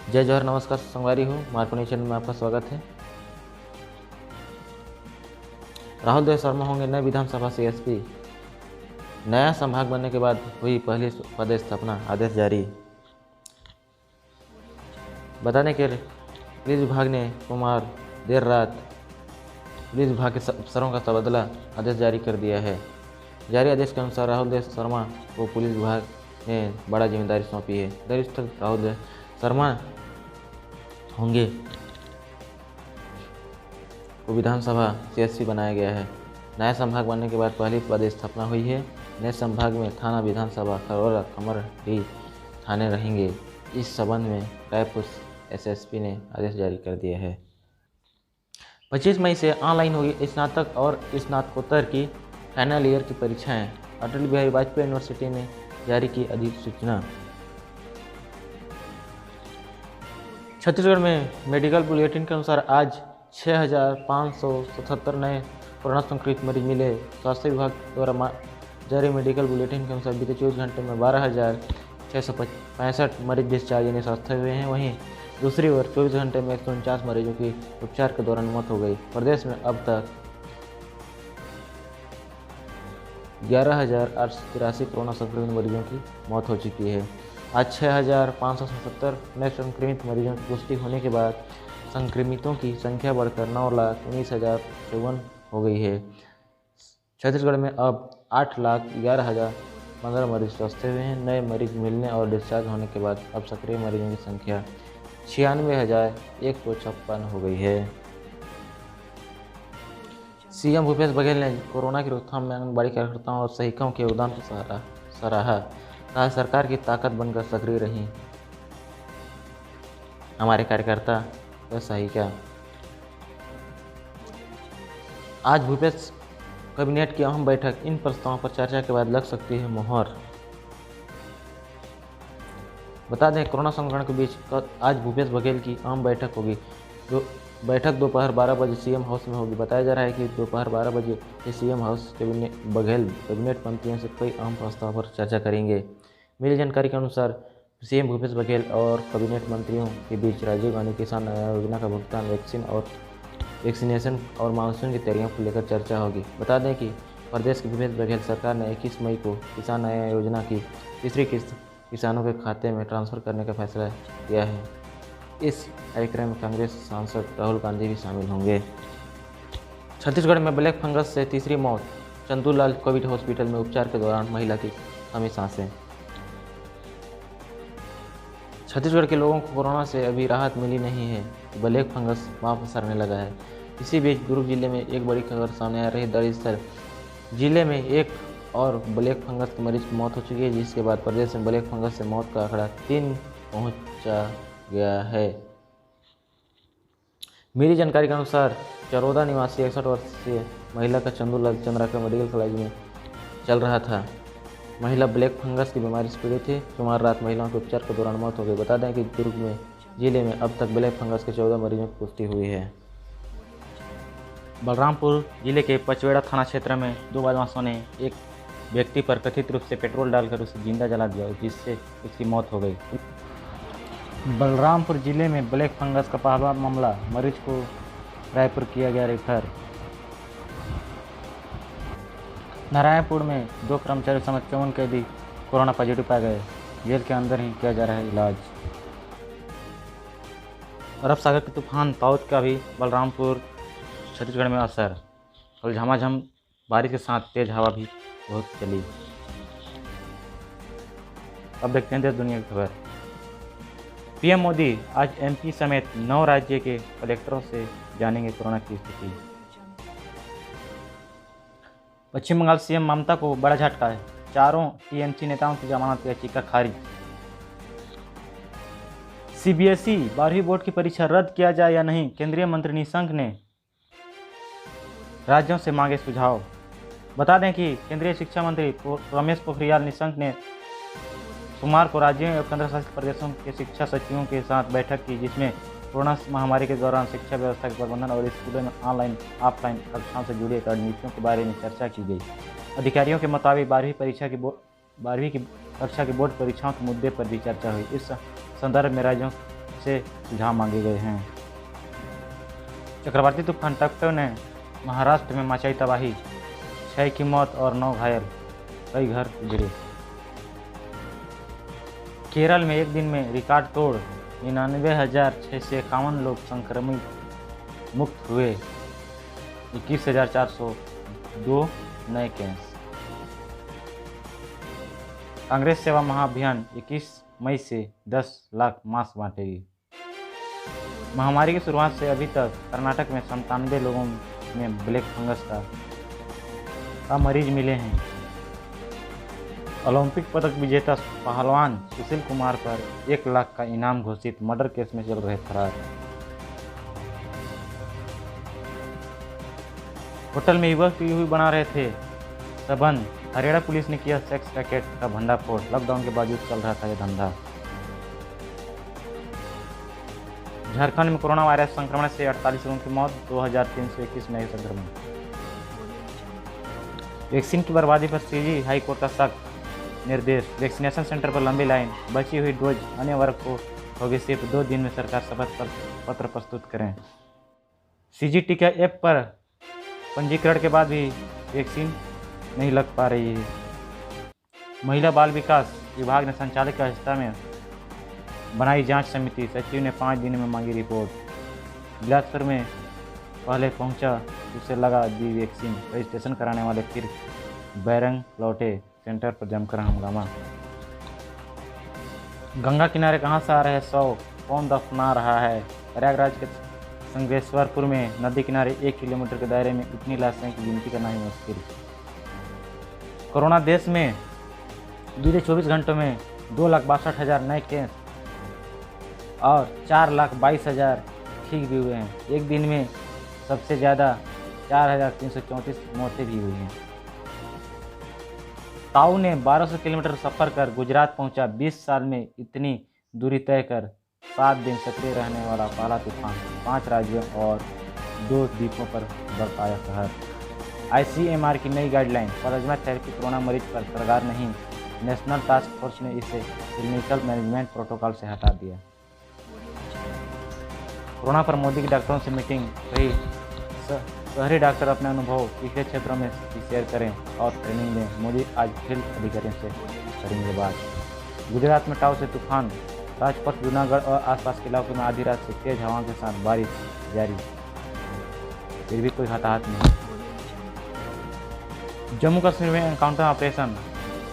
जय जौहर, नमस्कार संगवारी हो। मार्कोनी चैनल में आपका स्वागत है। राहुल देव शर्मा होंगे नए विधानसभा से एसपी। नया संभाग बनने के बाद हुई पहली पदस्थापना, आदेश जारी। बताने के पुलिस विभाग ने सोमवार देर रात पुलिस विभाग के अफसरों का तबादला आदेश जारी कर दिया है। जारी आदेश के अनुसार राहुल देव शर्मा को पुलिस विभाग ने बड़ा जिम्मेदारी सौंपी है। दरअसल राहुल देव शर्मा होंगे को विधानसभा से एसपी बनाया गया है। नया संभाग बनने के बाद पहली पदस्थापना हुई है। नए संभाग में थाना, विधानसभा, खरौरा, कमरडीह थाने रहेंगे। इस संबंध में रायपुर एसएसपी ने आदेश जारी कर दिया है। 25 मई से ऑनलाइन होगी स्नातक और स्नातकोत्तर की फाइनल ईयर की परीक्षाएं। अटल बिहारी वाजपेयी यूनिवर्सिटी ने जारी की अधिसूचना। छत्तीसगढ़ में मेडिकल बुलेटिन के अनुसार आज 6,577 नए कोरोना संक्रमित मरीज मिले। स्वास्थ्य विभाग द्वारा जारी मेडिकल बुलेटिन के अनुसार बीते 24 घंटे में 12,665 मरीज डिस्चार्ज यानी स्वस्थ हुए हैं। वहीं दूसरी ओर 24 घंटे में 149 मरीजों की उपचार के दौरान मौत हो गई। प्रदेश में अब तक 11,883 कोरोना संक्रमित मरीजों की मौत हो चुकी है। आज 6,577 नए संक्रमित मरीजों की पुष्टि होने के बाद संक्रमितों की संख्या बढ़कर 9,19,054 हो गई है। छत्तीसगढ़ में अब 8,11,015 मरीज स्वस्थ हुए हैं। नए मरीज मिलने और डिस्चार्ज होने के बाद अब सक्रिय मरीजों की संख्या 96,156 हो गई है। सीएम भूपेश बघेल ने कोरोना की रोकथाम में आंगनबाड़ी कार्यकर्ताओं और सहायिकाओं के योगदान को सराहा। कहा, सरकार की ताकत बनकर सक्रिय रही हमारे कार्यकर्ता व सहायिका। आज भूपेश कैबिनेट की अहम बैठक। इन प्रस्तावों पर चर्चा के बाद लग सकती है मोहर। बता दें, कोरोना संक्रमण के बीच आज भूपेश बघेल की अहम बैठक होगी। बैठक दोपहर 12 बजे सीएम हाउस में होगी। बताया जा रहा है कि दोपहर 12 बजे से सीएम हाउस बघेल कैबिनेट मंत्रियों से कई अहम प्रस्तावों पर चर्चा करेंगे। मिली जानकारी के अनुसार सीएम भूपेश बघेल और कैबिनेट मंत्रियों के बीच राजीव गांधी किसान न्याय योजना का भुगतान, वैक्सीनेशन और मानसून की तैयारियों को लेकर चर्चा होगी। बता दें कि प्रदेश की भूपेश बघेल सरकार ने 21 मई को किसान न्याय योजना की तीसरी किस्त किसानों के खाते में ट्रांसफर करने का फैसला किया है। इस कार्यक्रम में कांग्रेस सांसद राहुल गांधी भी शामिल होंगे। छत्तीसगढ़ में ब्लैक फंगस से तीसरी मौत। चंदूलाल कोविड हॉस्पिटल में उपचार के दौरान महिला की थमी सांसें। छत्तीसगढ़ के लोगों को कोरोना से अभी राहत मिली नहीं है। ब्लैक फंगस वापस आने लगा है। इसी बीच दुर्ग जिले में एक बड़ी खबर सामने आ रही है। दरअसल जिले में एक और ब्लैक फंगस के मरीज की मौत हो चुकी है, जिसके बाद प्रदेश में ब्लैक फंगस से मौत का आंकड़ा 3 पहुंचा गया है। मिली जानकारी के अनुसार चरोदा निवासी 61 वर्षीय महिला का चंदूलाल चंद्राकर मेडिकल कॉलेज में चल रहा था। महिला ब्लैक फंगस की बीमारी से पीड़ित थी। सोमवार रात महिलाओं के उपचार के दौरान मौत हो गई। बता दें कि दुर्ग में जिले में अब तक ब्लैक फंगस के 14 मरीजों की पुष्टि हुई है। बलरामपुर जिले के पचवेड़ा थाना क्षेत्र में 2 बदमाशों ने एक व्यक्ति पर कथित रूप से पेट्रोल डालकर उसे जिंदा जला दिया, जिससे उसकी मौत हो गई। बलरामपुर जिले में ब्लैक फंगस का पहला मामला, मरीज को रायपुर किया गया रेफर। नारायणपुर में 2 कर्मचारी समेत 54 कैदी कोरोना पॉजिटिव पाए गए। जेल के अंदर ही किया जा रहा है इलाज। अरब सागर के तूफान ताऊत का भी बलरामपुर छत्तीसगढ़ में असर। कल झमाझम बारिश के साथ तेज हवा भी बहुत चली। अब देखते हैं देश दुनिया की खबर। पीएम मोदी आज एमपी समेत 9 राज्य के कलेक्टरों से जानेंगे कोरोना की स्थिति। पश्चिम बंगाल सीएम ममता को बड़ा झटका है। 4 टीएमसी नेताओं की जमानत याचिका खारिज। सीबीएसई 12वीं बोर्ड की परीक्षा रद्द किया जाए या नहीं, केंद्रीय मंत्री निशंक ने राज्यों से मांगे सुझाव। बता दें कि केंद्रीय शिक्षा मंत्री रमेश पोखरियाल निशंक ने सोमवार को राज्यों और केंद्रशासित प्रदेशों के शिक्षा सचिवों के साथ बैठक की, जिसमें कोरोना महामारी के दौरान शिक्षा व्यवस्था के प्रबंधन और स्कूलों में ऑनलाइन ऑफलाइन कक्षाओं से जुड़ी रणनीतियों के बारे में चर्चा की गई। अधिकारियों के मुताबिक 12वीं की कक्षा की बोर्ड परीक्षाओं के मुद्दे पर भी चर्चा हुई। इस संदर्भ में राज्यों से सुझाव मांगे गए हैं। चक्रवाती तूफान टकटो ने महाराष्ट्र में मचाई तबाही, 6 की मौत और 9 घायल, कई घर उजड़े। केरल में एक दिन में रिकॉर्ड तोड़ 99,651 लोग संक्रमित मुक्त हुए, 21,402 नए केस। कांग्रेस सेवा महाअभियान 21 मई से 10 लाख मास्क बांटेगी। महामारी की शुरुआत से अभी तक कर्नाटक में 97 लोगों में ब्लैक फंगस का मरीज मिले हैं। ओलंपिक पदक विजेता पहलवान सुशील कुमार पर 1 लाख का इनाम घोषित, मर्डर केस में चल रहे फरार। होटल में युवक पीयू बना रहे थे सबंध, हरियाणा पुलिस ने किया सेक्स रैकेट का भंडाफोड़, लॉकडाउन के बावजूद चल रहा था यह धंधा। झारखंड में कोरोना वायरस संक्रमण से 48 लोगों की मौत, 2321 नए संक्रमण। वैक्सीन की बर्बादी पर सीजी हाई कोर्ट का सख्त निर्देश, वैक्सीनेशन सेंटर पर लंबी लाइन, बची हुई डोज अन्य वर्ग को होगी सिर्फ 2 दिन में, सरकार शपथ पत्र प्रस्तुत करें। सीजी टीका ऐप पर पंजीकरण के बाद भी वैक्सीन नहीं लग पा रही है। महिला बाल विकास विभाग ने संचालक की अध्यक्षता में बनाई जांच समिति, सचिव ने 5 दिन में मांगी रिपोर्ट। बिलासपुर में पहले पहुंचा उसे लगा दी वैक्सीन, रजिस्ट्रेशन कराने वाले फिर बैरंग लौटे, सेंटर पर जमकर हंगामा। गंगा किनारे कहां से आ रहे 100, कौन दफना रहा है? प्रयागराज के संगेश्वरपुर में नदी किनारे 1 किलोमीटर के दायरे में इतनी लाशें की गिनती करना ही मुश्किल। कोरोना देश में बीते 24 घंटों में 2,62,000 नए केस और 4,22,000 ठीक भी हुए हैं। एक दिन में सबसे ज़्यादा 4,334 मौतें भी हुई हैं। ताऊ ने 1200 किलोमीटर सफ़र कर गुजरात पहुंचा, 20 साल में इतनी दूरी तय कर 7 दिन सक्रिय रहने वाला पहला तूफान, 5 राज्यों और 2 द्वीपों पर बरपाया कहर। ICMR की नई गाइडलाइन, प्लाज्मा थेरेपी कोरोना मरीज पर कारगर नहीं, नेशनल टास्क फोर्स ने इसे क्लिनिकल मैनेजमेंट प्रोटोकॉल से हटा दिया। कोरोना पर मोदी की डॉक्टरों से मीटिंग रही, शहरी डॉक्टर अपने अनुभव पिछले क्षेत्रों में शेयर करें और ट्रेनिंग दें। मोदी आज फील्ड अधिकारियों से करेंगे बात। गुजरात में ताऊ से तूफान, राजपथ, जूनागढ़ और आसपास के इलाकों में आधी रात से तेज हवाओं के साथ बारिश जारी, फिर भी कोई हताहत नहीं। जम्मू कश्मीर में एनकाउंटर ऑपरेशन,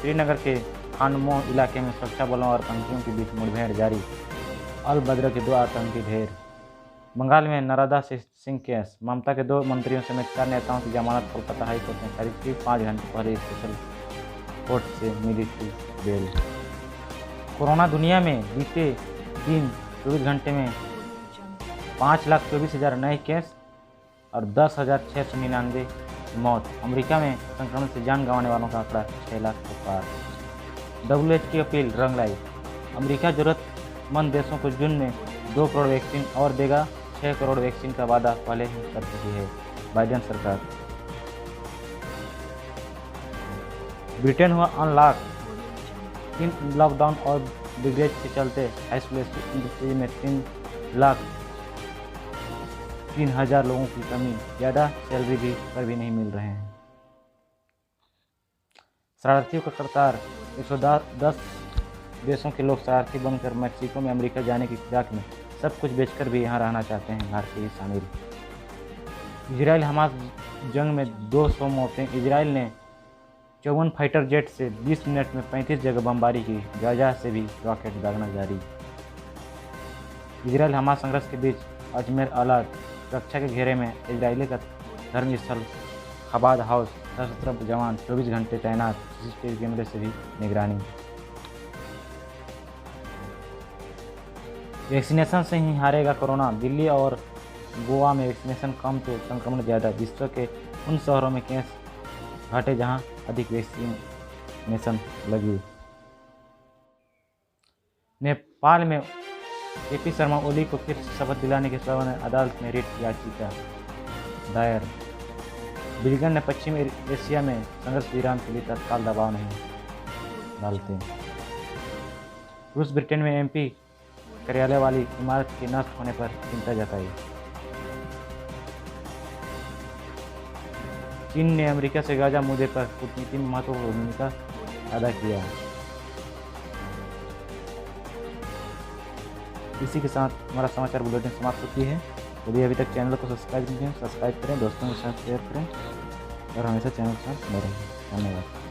श्रीनगर के खानमोह इलाके में सुरक्षा बलों और आतंकियों के बीच मुठभेड़ जारी, अल बद्र के 2 आतंकी ढेर। बंगाल में नर्मदा सिंह केस, ममता के 2 मंत्रियों समेत 4 नेताओं की जमानत कोलकाता हाई कोर्ट ने खारिज की, 5 घंटे पहले स्पेशल कोर्ट से मिली थी बेल। कोरोना दुनिया में बीते दिन 24 घंटे में 5,24,000 नए केस और 10,699 मौत। अमेरिका में संक्रमण से जान गंवाने वालों का आंकड़ा 6 लाख के पार। WHO की अपील रंग लाई, अमेरिका जरूरतमंद देशों को जून में 2 करोड़ वैक्सीन और देगा, 6 करोड़ वैक्सीन का वादा पहले ही कर चुकी है बाइडेन सरकार। ब्रिटेन हुआ अनलॉक, 3 लॉकडाउन और बिगरेज के चलते आइसोलेशन इंडस्ट्री में 3,03,000 लोगों की कमी, ज़्यादा सैलरी भी पर भी नहीं मिल रहे हैं। शरारतियों का कतार, 110 देशों के लोग शरारती बनकर मैक्सिको में अमेरिका जाने की फिराक में सब कुछ बेचकर भी यहाँ रहना चाहते हैं, भारतीय भी शामिल। इजराइल हमास जंग में 200 मौतें, इजराइल ने 54 फाइटर जेट से 20 मिनट में 35 जगह बमबारी की, गाजा से भी रॉकेट दागना जारी। इजराइल हमास संघर्ष के बीच अजमेर अलर्ट, सुरक्षा के घेरे में इजरायली का धर्मस्थल खबाद हाउस, सशस्त्र जवान 24 घंटे तैनात, CCTV कैमरे से भी निगरानी। वैक्सीनेशन से ही हारेगा कोरोना, दिल्ली और गोवा में वैक्सीनेशन कम तो संक्रमण ज़्यादा। विश्व के उन शहरों में केस घटे जहां अधिक वैक्सीनेशन लगी। नेपाल में AP शर्मा ओली को फिर शपथ दिलाने के सवाल में अदालत में रिट याचिका दायर। बिल्गन ने पश्चिम एशिया में संघर्ष विराम के लिए तत्काल दबाव नहीं डालते। रूस ब्रिटेन में MP कार्यालय वाली इमारत के नष्ट होने पर चिंता जताई। चीन ने अमेरिका से गाजा मुद्दे पर कूटनीति में महत्वपूर्ण भूमिका अदा किया है। इसी के साथ हमारा समाचार बुलेटिन समाप्त होती है। यदि अभी तक चैनल को सब्सक्राइब नहीं किया, सब्सक्राइब करें, दोस्तों के साथ शेयर करें और हमेशा चैनल के साथ बने रहें। धन्यवाद।